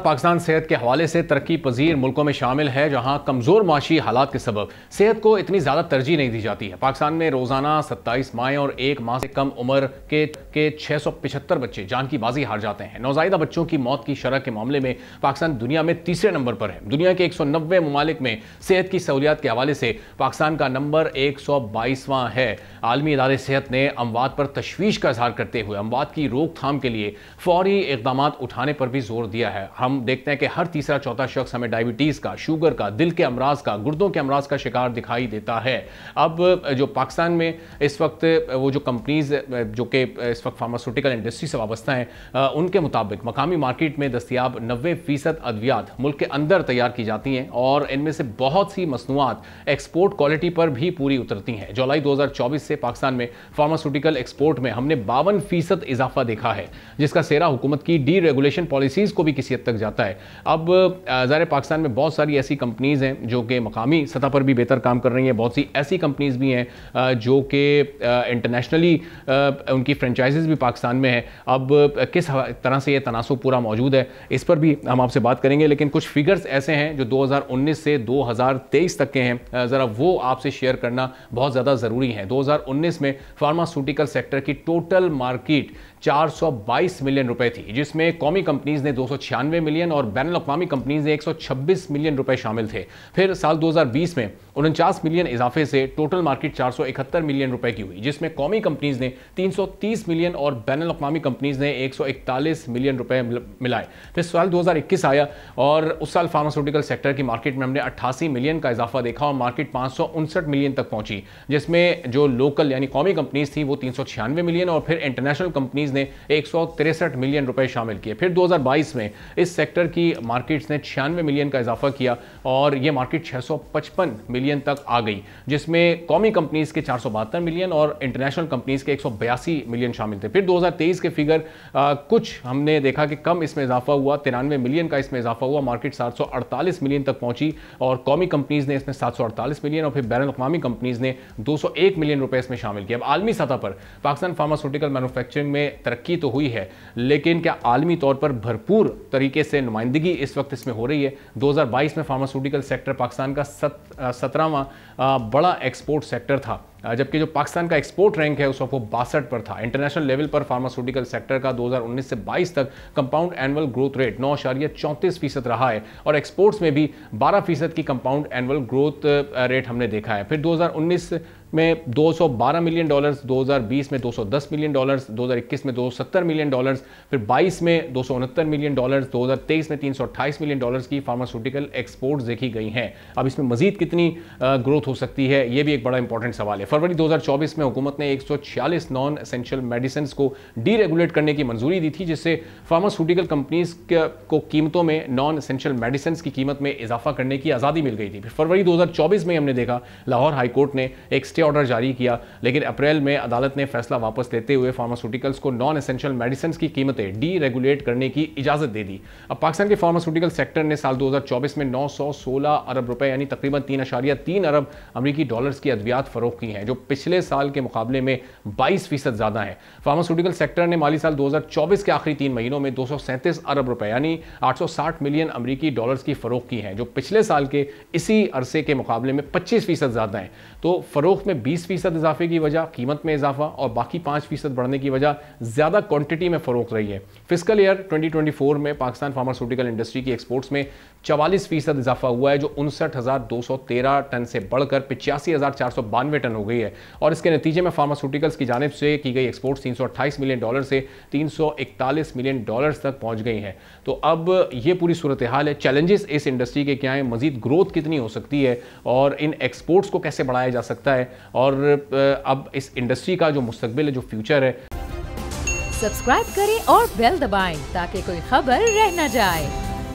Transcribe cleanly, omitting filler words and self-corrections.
पाकिस्तान सेहत के हवाले से तरक्की पजीर मुल्कों में शामिल है जहां कमज़ोर माशी हालात के सबब सेहत को इतनी ज़्यादा तरजीह नहीं दी जाती है। पाकिस्तान में रोज़ाना 27 माह और 1 माह से कम उम्र के 675 बच्चे जान की बाजी हार जाते हैं। नौज़ायदा बच्चों की मौत की शरह के मामले में पाकिस्तान दुनिया में तीसरे नंबर पर है। दुनिया के 190 ममालिक में सेहत की सहूलियात के हवाले से पाकिस्तान का नंबर 122वां है। आलमी इदारे सेहत ने अमवात पर तशवीश का इजहार करते हुए अमवात की रोकथाम के लिए फौरी इक़दाम उठाने पर भी जोर दिया है। हम देखते हैं कि हर तीसरा चौथा शख्स हमें डायबिटीज़ का, शुगर का, दिल के अमराज का, गुर्दों के अमराज का शिकार दिखाई देता है। अब जो पाकिस्तान में इस वक्त वो जो कंपनीज जो कि इस वक्त फार्मास्यूटिकल इंडस्ट्री से वाबस्ता हैं, उनके मुताबिक मकामी मार्केट में दस्तियाब 90% अद्वियात मुल्क के अंदर तैयार की जाती हैं और इनमें से बहुत सी मसनूआत एक्सपोर्ट क्वालिटी पर भी पूरी उतरती हैं। जुलाई 2024 से पाकिस्तान में फार्मास्यूटिकल एक्सपोर्ट में हमने 52% इजाफा देखा है, जिसका सेहरा हुकूमत की डी रेगुलेशन पॉलिसीज़ को भी किसी हद तक जाता है। अब ज़ाहिर पाकिस्तान में बहुत सारी ऐसी कंपनीज़ हैं जो कि मकामी सतह पर भी बेहतर काम कर रही हैं। बहुत सी ऐसी कंपनीज़ भी हैं जो कि इंटरनेशनली उनकी फ्रेंचाइजीज़ भी पाकिस्तान में है। अब किस तरह से ये तनासुब पूरा मौजूद है, इस पर भी हम आपसे बात करेंगे। लेकिन कुछ फिगर्स ऐसे हैं जो 2019 से 2023 तक के हैं, ज़रा वो आपसे शेयर करना बहुत ज़्यादा ज़रूरी है। 2019 में फार्मास्यूटिकल सेक्टर की टोटल मार्केट 422 मिलियन रुपए थी, जिसमें कौमी कंपनीज ने 296 मिलियन और बैनुल-अक़वामी कंपनीज ने 126 मिलियन रुपए शामिल थे। फिर साल 2020 में 49 मिलियन इजाफे से टोटल मार्केट 471 मिलियन रुपए की हुई, जिसमें कौमी कंपनीज ने 330 मिलियन और बैनुल-अक़वामी कंपनीज ने 141 मिलियन रुपए मिलाए। फिर साल 2021 आया और उस साल फार्मास्यूटिकल सेक्टर की मार्केट में हमने 88 मिलियन का इजाफा देखा और मार्केट 559 मिलियन तक पहुंची, जिसमें जो लोकल यानी कौमी कंपनीज थी वो 396 मिलियन और फिर इंटरनेशनल कंपनीज ने 163 मिलियन रुपए शामिल किए। फिर 2022 में इस सेक्टर की मार्केट्स ने 96 मिलियन का इजाफा किया और यह मार्केट 655 मिलियन तक आ गई, जिसमें कौमी कंपनीज के 472 मिलियन और इंटरनेशनल कंपनीज के 182 मिलियन शामिल थे। फिर 2023 के फिगर कुछ हमने देखा कि कम इसमें इजाफा हुआ, 93 मिलियन का इसमें इजाफा हुआ, मार्केट 748 मिलियन तक पहुंची और कौमी कंपनीज ने इसमें 748 मिलियन और फिर बैनुल-अक़वामी कंपनीज ने 201 मिलियन रुपए इसमें शामिल किया। अब आलमी सतह पर पाकिस्तान फार्मास्यूटिकल मैन्युफैक्चरिंग में तरक्की तो हुई है, लेकिन क्या आलमी तौर पर भरपूर तरीके से नुमाइंदगी इस वक्त इसमें हो रही है? 2022 में फार्मास्यूटिकल सेक्टर पाकिस्तान का 17वां बड़ा एक्सपोर्ट सेक्टर था, जबकि जो पाकिस्तान का एक्सपोर्ट रैंक है उस वक्त वो 62 पर था। इंटरनेशनल लेवल पर फार्मास्यूटिकल सेक्टर का 2019 से 22 तक कंपाउंड एनुअल ग्रोथ रेट 9.34% रहा है और एक्सपोर्ट्स में भी 12% की कंपाउंड एनुअल ग्रोथ रेट हमने देखा है। फिर 2019 में 212 मिलियन डॉलर्स, 2020 में 210 मिलियन डॉलर्स, 2021 में 270 मिलियन डॉलर्स, फिर 22 में 269 मिलियन डॉलर्स, 2023 में 328 मिलियन डॉलर्स की फार्मास्यूटिकल एक्सपोर्ट्स देखी गई हैं। अब इसमें मजीद कितनी ग्रोथ हो सकती है, ये भी एक बड़ा इंपॉर्टेंट सवाल है। फरवरी 2024 में हुकूमत ने 146 नॉन एसेंशियल मेडिसिन को डीरेगुलेट करने की मंजूरी दी थी, जिससे फार्मास्यूटिकल कंपनीज को कीमतों में नॉन एसेंशियल मेडिसिन की कीमत में इजाफा करने की आज़ादी मिल गई थी। फिर फरवरी 2024 में हमने देखा लाहौर हाईकोर्ट ने एक स्टे ऑर्डर जारी किया, लेकिन अप्रैल में अदालत ने फैसला वापस लेते हुए फार्मास्यूटिकल्स को नॉन एसेंशियल मेडिसिन की कीमतें डीरेगुलेट करने की इजाजत दे दी। अब पाकिस्तान के फार्मास्यूटिकल सेक्टर ने साल 2024 में 916 अरब रुपए यानी तकरीबन 3.3 अरब अमेरिकी डॉलर्स की अद्वियात फरोख्त की हैं, जो पिछले साल के मुकाबले में 22% ज्यादा है। फार्मास्यूटिकल सेक्टर ने माली साल 2024 के आखिरी 3 महीनों में 237 अरब रुपए यानी 860 मिलियन अमेरिकी डॉलर्स की फरोख्त की है, जो पिछले साल के इसी अरसे के मुकाबले में 25% ज्यादा है। तो फरोख्त में 20% इजाफे की वजह कीमत में इजाफा और बाकी 5% बढ़ने की वजह ज्यादा क्वांटिटी में फरोख्त रही है। फिस्कल ईयर 2024 में पाकिस्तान फार्मास्यूटिकल इंडस्ट्री की एक्सपोर्ट्स में 44% इजाफा हुआ है, जो 59,213 टन से बढ़कर 85,492 टन हो गई है और इसके नतीजे में फार्मास्यूटिकल्स की जानिब से की गई एक्सपोर्ट्स 328 मिलियन डॉलर से 341 मिलियन डॉलर्स तक पहुंच गई हैं। तो अब ये पूरी सूरत हाल है। चैलेंजेस इस इंडस्ट्री के क्या हैं, मजीद ग्रोथ कितनी हो सकती है और इन एक्सपोर्ट्स को कैसे बढ़ाया जा सकता है और अब इस इंडस्ट्री का जो मुस्तकबिल है, जो फ्यूचर है। सब्सक्राइब करें और बेल दबाएं ताकि कोई खबर रह न जाए।